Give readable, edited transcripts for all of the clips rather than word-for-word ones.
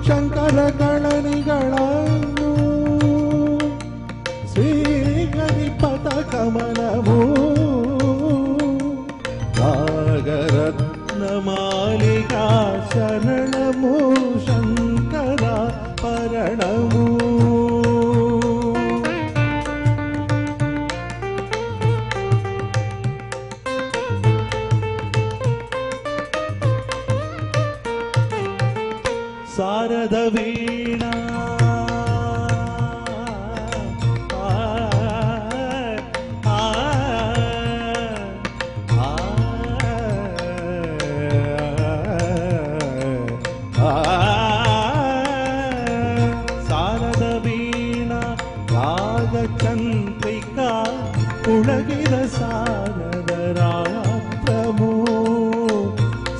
ಶಂಕರ ಕಳನಿಗಳನ್ನು ಶ್ರೀಗರಿಪಥ ಕಮಲಮು ನಾಗರತ್ನ ಮಾಲಿಕಾ ಶರಣಮು ಶಂಕರ ಪರಣಮು ಶಾರದ ವೀಣಾ ಶಾರದ ವೀಣಾ ರಾಗಚಂದ್ರಿಕಾ ಉಳಗಿದ ಶಾರದ ರಾತ್ರಮು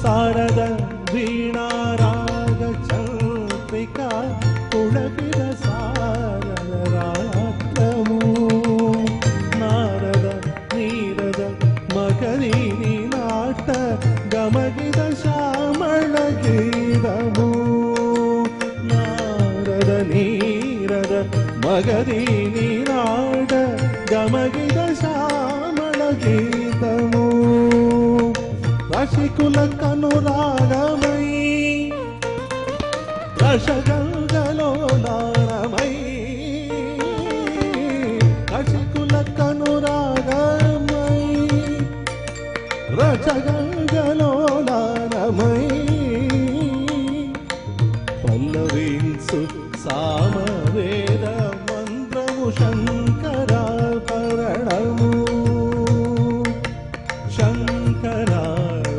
ಶಾರದ ವೀಣಾ ಚಂದ್ರಿಕಾ ಉಳಗಿದ ಸಾರದ ರಾತ್ರಮು ನಾರದ ನೀರದ ಮಗದೀನಿ ನಾಟ ಗಮಗಿದ ಶ್ಯಾಮಳ ಗೀತಮು ನಾರದ ನೀರದ ಮಗದೀನಿ ನಾಟ ಗಮಗಿದ ಶ್ಯಾಮಳ ಗೀತಮು ರಸಿಕುಲ ಕನುರಾಗಮೈ రసగంగలోలారమై రసికుల కనురాగమై రసగంగలోలారమై పల్లవించు సామవేద మంత్రము శంకర పరణము శంకర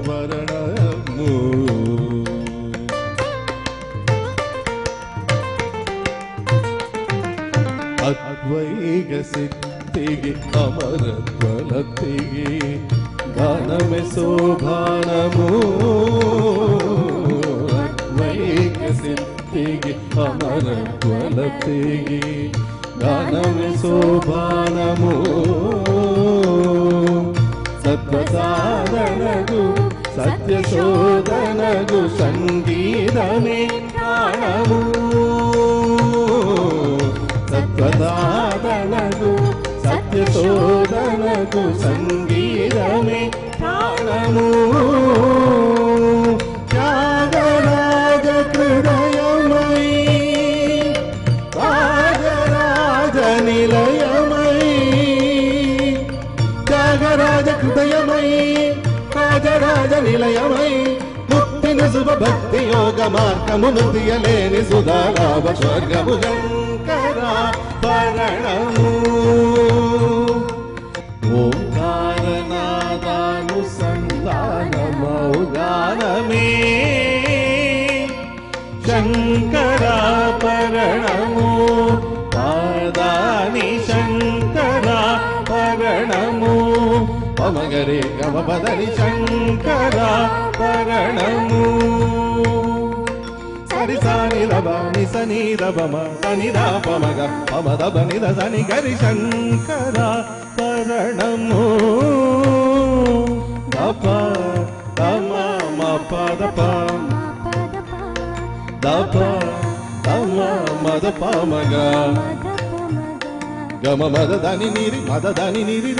వరణము ಅದ್ವೈಗ ಸಿದ್ಧಿಗೆ ಅಮರತ್ವಲತೆಗೆ ಗಾನಮೆ ಶೋಭಾನಮೋ ಅದ್ವೈಗ ಸಿದ್ಧಿಗೆ ಅಮರತ್ವಲತೆಗೆ ಗಾನಮೆ ಶೋಭಾನಮೋ ಸತ್ವಸಾಧನಗು ಸತ್ಯಶೋಧನಗು ಸಂಗೀತಮೇ ಪ್ರಾಣಮೋ సత్వసాధనకు సత్యశోధనకు సంగీతమే ప్రాణము త్యాగరాజ హృదయమై రాజరాజ నిలయమై త్యాగరాజ హృదయమై రాజరాజ నిలయమై ముక్తిన శుభ భక్తి యోగ మార్గమును తీయలేని సుధాలాభ స్వర్గము శంకర పరణము ఓంకారనాదానుసంధానమౌగానమే శంకర పరణము పాదాని శంకర పరణము పమగరే గమపదని శంకర పరణము సరి సాని రబని సని రబమ సని రాపమగ పమదబ నిద సని గరి శంకర పరణము దప తమ మప దప దప తమ మద పమగ గమ మద దని నిరి మద దని నిరి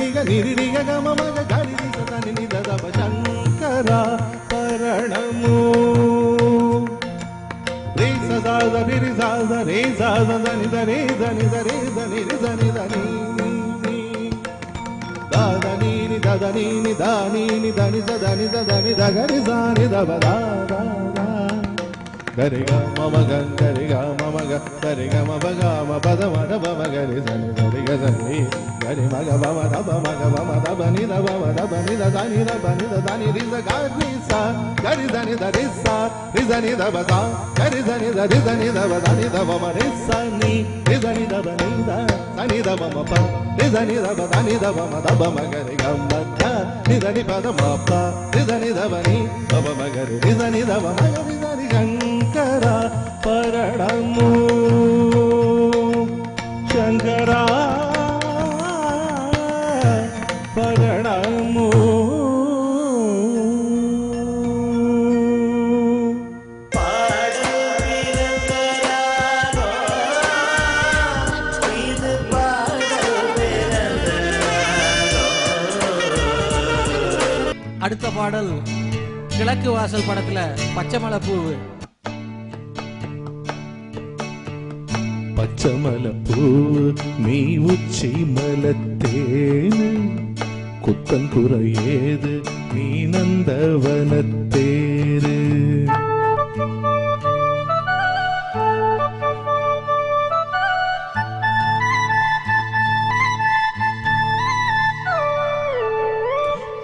రిగ గమ మగ గరి రి సని నిద దప శంకర పరణము రే సదా రి రి సదా రే సదా దని దని దని దని దని దని దని దాదని ని దాదని ని దాని ని దని సదని సదని దగరి సాని దబదా గరి గ మమ గ గరి గ మమ గ గరి గ మమ గ మ పద మద బమ గరి సని గరి గ సని గరి మగ బమ దబ మగ బమ దబ ని దబ దబ ని దని దబ ని దని రి స గరి స గరి దని దని స రి దని దబ స గరి దని దని దని దబ దని దబ మ రి స ని రి దని దబ ని ద సని దబ మ ప రి దని దబ దని దబ మ దబ మ గరి గ మ ద ని దని పద మ ప రి దని దబ ని దబ మ గరి రి దని దబ మ గరి దని శంకర పరణము శంకర పరణము. அடுத்த பாடல் கிழக்கு வாசல் படத்துல பச்சைமலை பூவு. பச்சைமலை பூவு நீ உச்சி மலத்தேனு குத்தங்குறையேது நீ நந்தவனத்தேரு.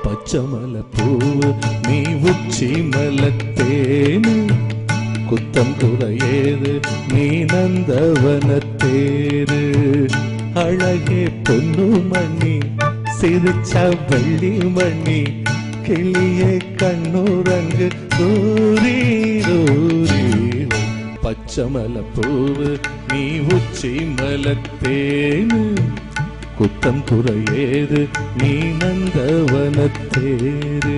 பச்சைமலை பூவு நீ உச்சி மலத்தேனு குத்தம் குறையேது நீ நந்தவனத்தேரு. அழகே பொன்னு மணி சிரிச்ச வெள்ளி மணி கிளியே கண்ணுரங்கு தூரி தூரி. பச்சைமலை பூவு நீ உச்சி மலத்தேனு குத்தம் குறையேது நீ நந்தவனத்தேரு.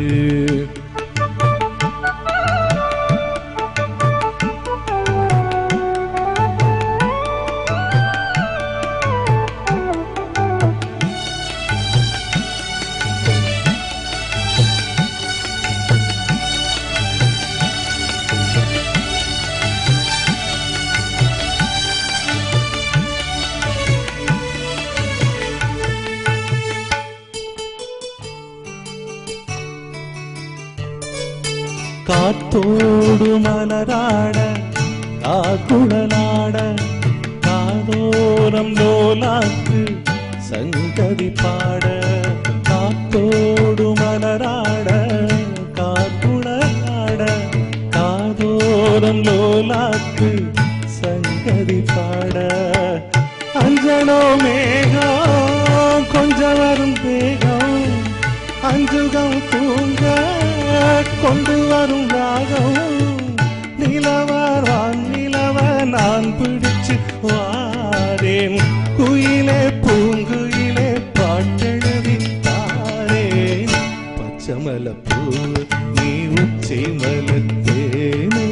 காத்தோடு மலராட காக்குழலாட காதோரம் லோலாக்கு சங்கதி பாட. காத்தோடு மலராட காக்குழலாட காதோரம் லோலாக்கு சங்கதி பாட. அஞ்சனோ மேகம் கொஞ்சம் வரும் தேகம் அஞ்சுகம் தூங்க கொண்டு வரும் ராகம். நிலவரான் நிலவ நான் பிடிச்சு வாரேன் குயிலே பூங்குயிலே பாட்டெழுதி தாரேன். பச்சைமலை பூவு நீ உச்சி மலத்தேனு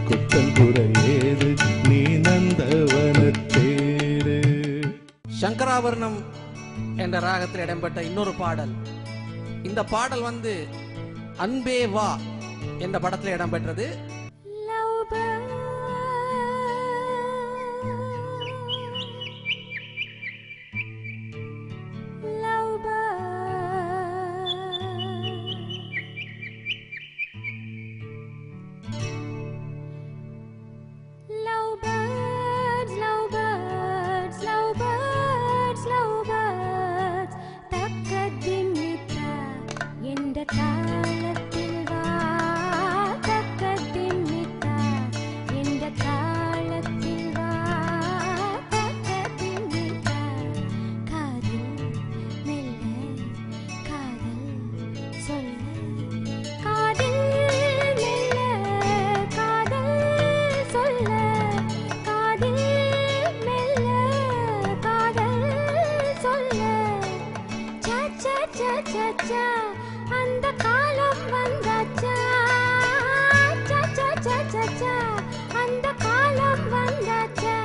குத்தங்குறையேது நீ நந்தவனத்தேரு. சங்கராபரணம் என்ற ராகத்தில் இடம்பெற்ற இன்னொரு பாடல். இந்த பாடல் வந்து அன்பே வா என்ற படத்தில் இடம்பெற்றது. அந்த காலம் வந்தாச்சா அந்த காலம் வந்தாச்சா.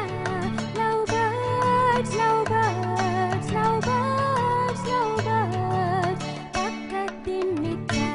Love birds love birds love birds love birds பக்கத்தின் மித்தா.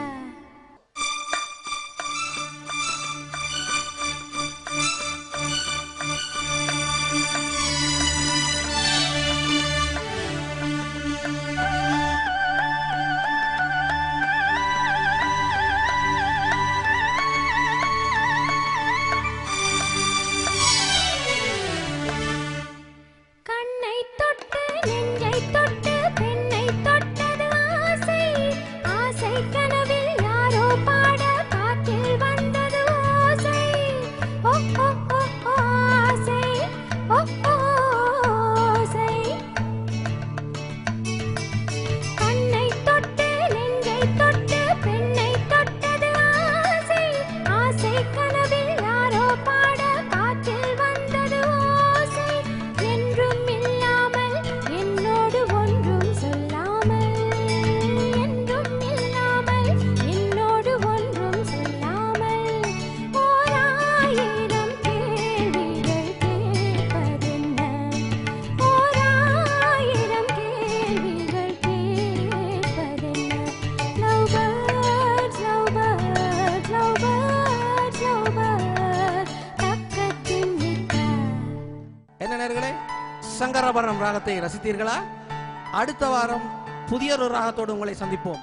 Love சங்கராபரணம் ராகத்தை ரசித்தீர்களா? அடுத்த வாரம் புதியொரு ராகத்தோடு உங்களை சந்திப்போம்.